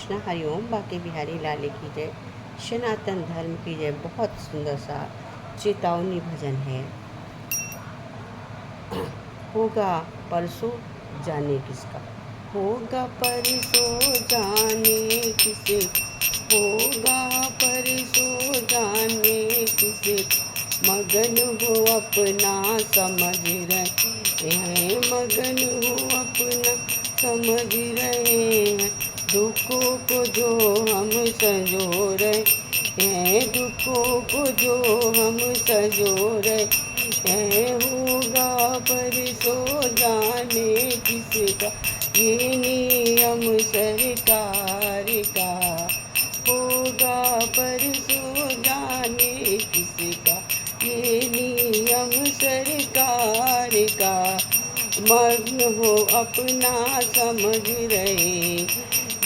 कृष्णा, हरिओम। बाके बिहारी लाल की जय। सनातन धर्म की जय। बहुत सुंदर सा चेतावनी भजन है। होगा परसों जाने किसका, होगा परसों जाने किसे, होगा परसों जाने किसे, मगन हो अपना समझ रहे हैं, मगन हो अपना समझ रहे हैं। दुखों को जो हम संजो रहे हैं, दुखों को जो हम संजो रहे हैं, होगा परसों जाने किसका, ये नियम सरकार का। होगा परसों जाने किसका, ये नियम सरकार का। मग्न हो अपना समझ रहे,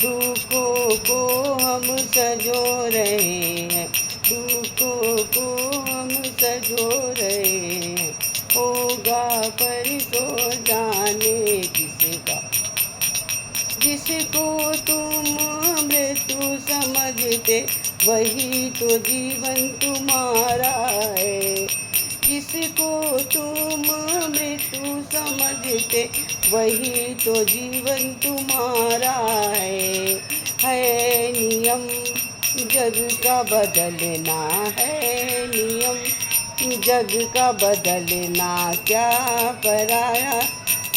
दुखों को हम सजो रहे हैं, दुखों को हम सजो रहे हैं। होगा परसों जाने किसका, जिसको तुम मृत्यु समझते वही तो जीवन तुम्हारा है। जिसको तुम मृत्यु समझते वही तो जीवन तुम्हारा है नियम जग का बदलना, है नियम जग का बदलना, क्या पराया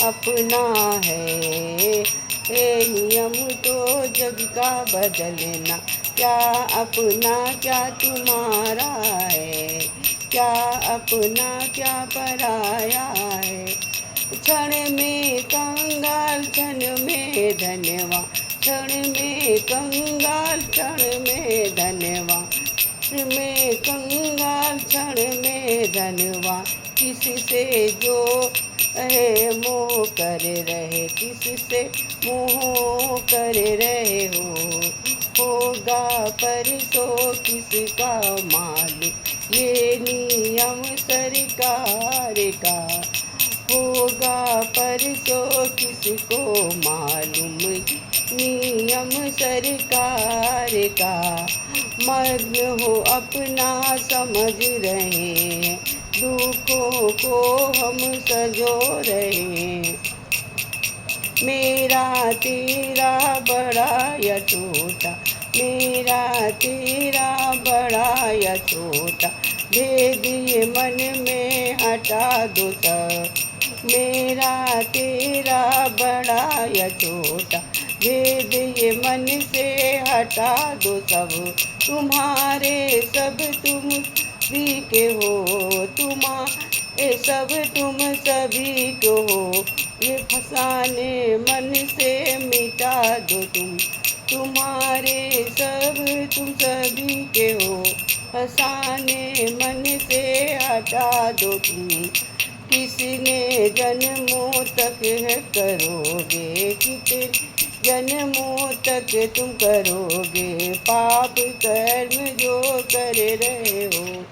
अपना है। नियम तो जग का बदलना, क्या अपना क्या तुम्हारा है, क्या अपना क्या पराया है। क्षण में कंगाल क्षण में धन्यवाद, क्षण में कंगाल क्षण में धन्यवाद, में कंगाल क्षण में धन्यवाद। किससे जो है मोह कर रहे, किससे मोह कर रहे हो। होगा परसों किसका मालूम, ये नियम सरकार का। होगा परसों किसको मालूम, नियम सरकार का। मग्न हो अपना समझ रहे हैं, दुखों को हम सजो रहे हैं। मेरा तेरा बड़ा या छोटा, मेरा तेरा बड़ा या छोटा, भेद ये मन में हटा दो सब। मेरा तेरा बड़ा या छोटा, भेद ये मन से हटा दो सब। तुम्हारे सब तुम भी के हो, तुम्हारे सब तुम सभी को हो। ये फसाने मन से मिटा दो तुम, तुम्हारे सब तुम सभी के हो। फसाने मन से हटा दो तुम। किसने जन्मों तक है करोगे, कितने जन्मों तक तुम करोगे पाप कर्म जो कर रहे हो।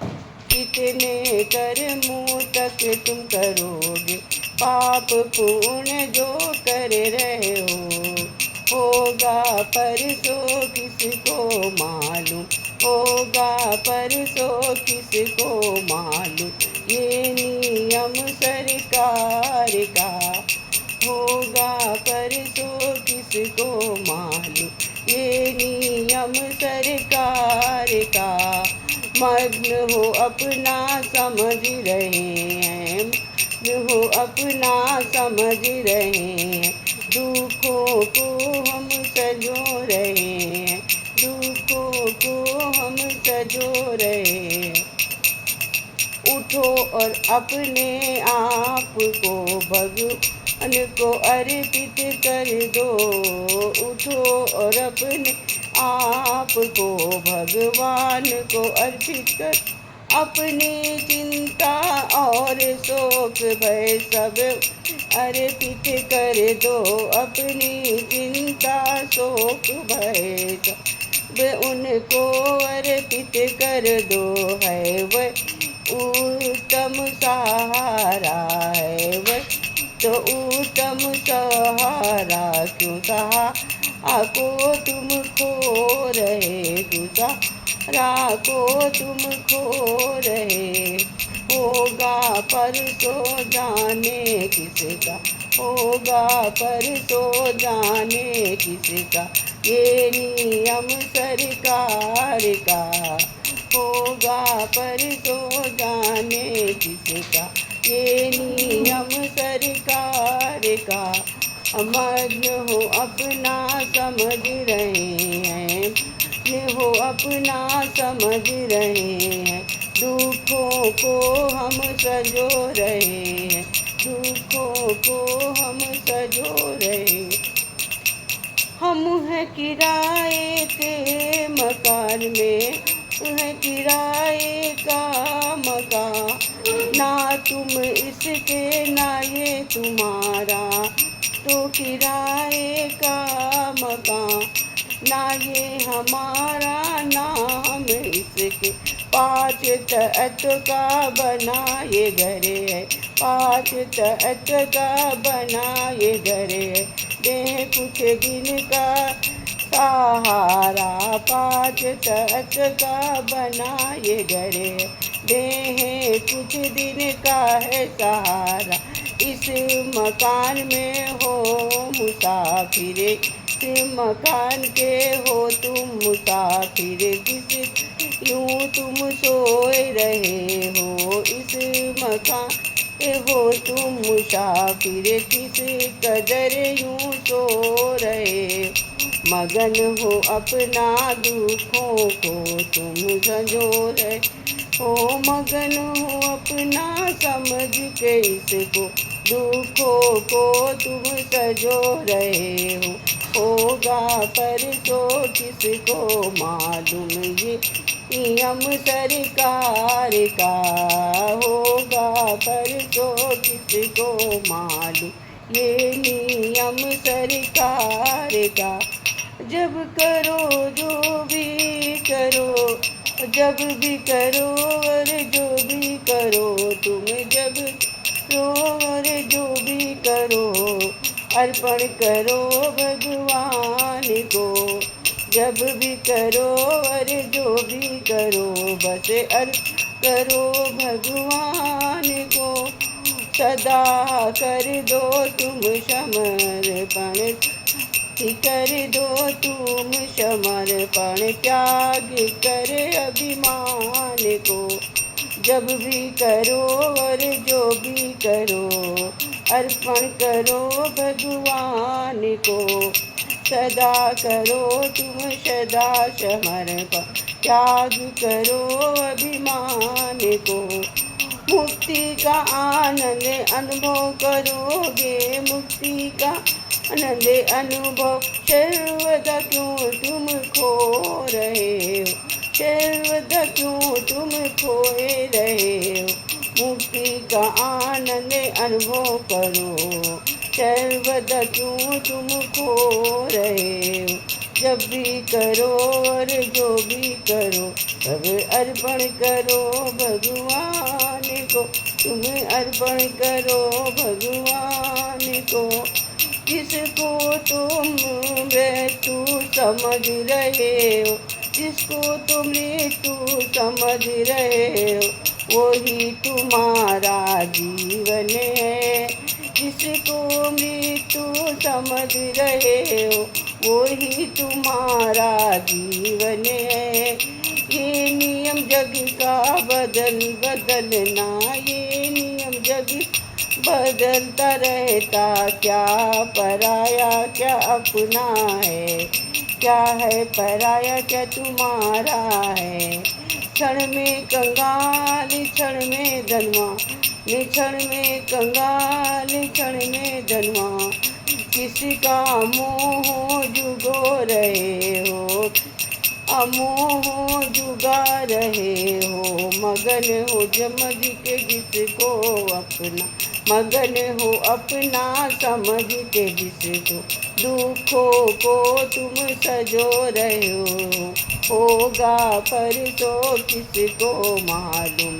कितने कर्मों तक तुम करोगे पाप पुण्य जो कर रहे हो। होगा परसों किसको मालूम, होगा परसों किसको मालूम, ये नियम सरकार का। होगा परसों किसको मालूम, ये नियम सरकार का। मग्न हो अपना समझ रहे हैं, हो अपना समझ रहे हैं। दुखों को हम सजो रहे हैं, दुखों को हम सजो रहे हैं। उठो और अपने आप को भगवान को अर्पित कर दो। उठो और अपने आप को भगवान को अर्पित कर, अपनी चिंता और शोक भय सब अर्पित कर दो। अपनी चिंता शोक भय सब उनको अर्पित कर दो। है वह उत्तम सहारा, है वह तो उत्तम सहारा। क्यों सहारा आको तुम खो रहे, दूसरा को तुम खो रहे। होगा परसों जाने किसका, होगा परसों जाने किसका, ये नियम सरकार का। होगा परसों जाने किसका, ये नियम सरकार का। मग्न हो अपना समझ रहे हैं, हो अपना समझ रहे हैं। दुखों को हम सजो रहे हैं, दुखों को हम सजो रहे। हम हैं किराए के मकान में, है किराए का मकान। ना तुम इसके ना ये तुम्हारा, तो किराए का मकान। ना ये हमारा नाम इसके, 5 तहत का बना ये घर है, 5 तहत का बना ये घर है। दे कुछ दिन का सहारा, 5 तहत का बना ये घर है। दे कुछ दिन का है सहारा, इस मकान में हो मुसाफिर, इस मकान के हो तुम मुसाफिर। किस यूँ तुम सोए रहे हो, इस मकान के हो तुम मुसाफिर। किस कदर यूँ सो रहे, मगन हो अपना दुखों को तुम संजो रहे हो। मगन हो अपना समझ के इसको, दुखों को तुम सजो रहे हो। होगा परसों किसको मालूम, ये नियम सरकार का। होगा परसों किसको मालूम, ये नियम सरकार का। जब करो जो भी करो, जब भी करो और जो भी करो तुम, जब करो और जो भी करो अर्पण करो भगवान को। जब भी करो और जो भी करो बस अर्पण करो भगवान को। सदा कर दो तुम समर्पण, कर दो तुम समर्पण, त्याग कर अभिमान को। जब भी करो और जो भी करो अर्पण करो भगवान को। सदा करो तुम सदा समर्पण, त्याग करो अभिमान को। मुक्ति का आनंद अनुभव करोगे, मुक्ति का आनंद अनुभव सर्वदा क्यों तुम खो रहे हो, सर्वदा क्यों तुम खोए रहे हो। मुक्ति का आनंद अनुभव करो, सर्वदा क्यों तुम खो रहे हो। जब भी करो और जो भी करो सब अर्पण करो भगवान को, तुम अर्पण करो भगवान को। जिसको तुम मृत्यु समझ रहे हो, जिसको तुम मृत्यु समझ रहे हो, वही तुम्हारा जीवन है। जिसको मृत्यु समझ रहे हो, वही तुम्हारा जीवन है। ये नियम जग का बदलना, ये नियम जग बदलता रहता। क्या पराया क्या अपना है, क्या है पराया क्या तुम्हारा है। क्षण में कंगाल क्षण में धनवान, क्षण में कंगाल क्षण में धनवान। किसका मोह जुगो रहे हो, अमोह जुगा रहे हो। मगन हो समझ के जिसको अपना, मगन हो अपना समझ के जिसको। दुखों को तुम सजो रहे हो, होगा परसों किसको मालूम।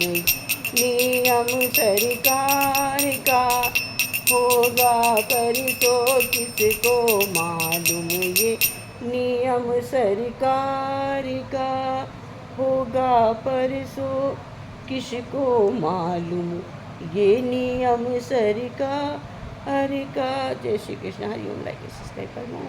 नियम सरकार का, होगा परसों किसको मालूम ये नियम सरकार का। होगा परसों किसको मालूम ये नियम सरकार का। जय श्री कृष्ण। हरि ओम। लाइक सब्सक्राइब करना।